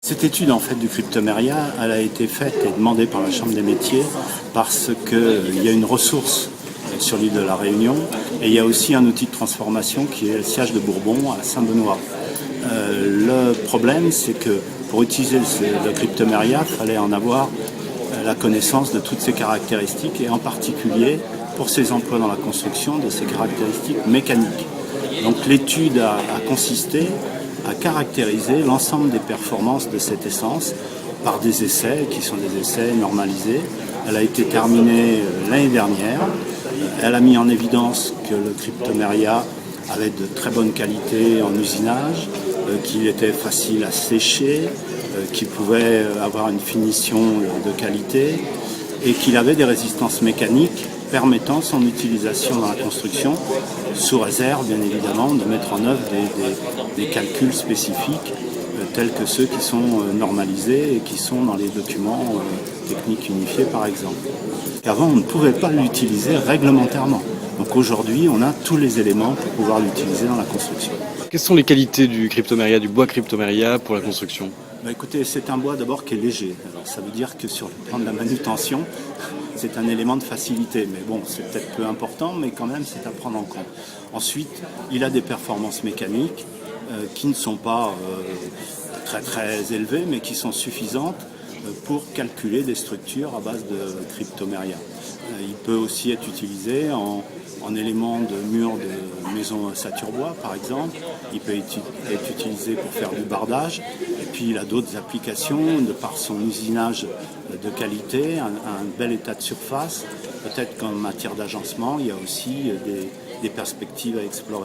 Cette étude en fait du cryptoméria, elle a été faite et demandée par la Chambre des métiers parce qu'il y a une ressource sur l'île de la Réunion et il y a aussi un outil de transformation qui est le siège de Bourbon à Saint-Benoît. Le problème, c'est que pour utiliser le cryptoméria, il fallait en avoir la connaissance de toutes ses caractéristiques et en particulier pour ses emplois dans la construction de ses caractéristiques mécaniques. Donc l'étude a consisté à caractériser l'ensemble des performances de cette essence par des essais qui sont des essais normalisés. Elle a été terminée l'année dernière. Elle a mis en évidence que le cryptoméria avait de très bonnes qualités en usinage, qu'il était facile à sécher, qu'il pouvait avoir une finition de qualité et qu'il avait des résistances mécaniques permettant son utilisation dans la construction, sous réserve bien évidemment de mettre en œuvre des calculs spécifiques tels que ceux qui sont normalisés et qui sont dans les documents techniques unifiés par exemple. Avant on ne pouvait pas l'utiliser réglementairement. Donc aujourd'hui on a tous les éléments pour pouvoir l'utiliser dans la construction. Quelles sont les qualités du cryptoméria, du bois cryptoméria pour la construction? Écoutez, c'est un bois d'abord qui est léger. Alors, ça veut dire que sur le plan de la manutention, c'est un élément de facilité. Mais bon, c'est peut-être peu important, mais quand même, c'est à prendre en compte. Ensuite, il a des performances mécaniques qui ne sont pas très très élevées, mais qui sont suffisantes pour calculer des structures à base de cryptoméria. Il peut aussi être utilisé en élément de mur de maison saturbois par exemple. Il peut être utilisé pour faire du bardage et puis il a d'autres applications de par son usinage de qualité, un bel état de surface. Peut-être qu'en matière d'agencement, il y a aussi des perspectives à explorer.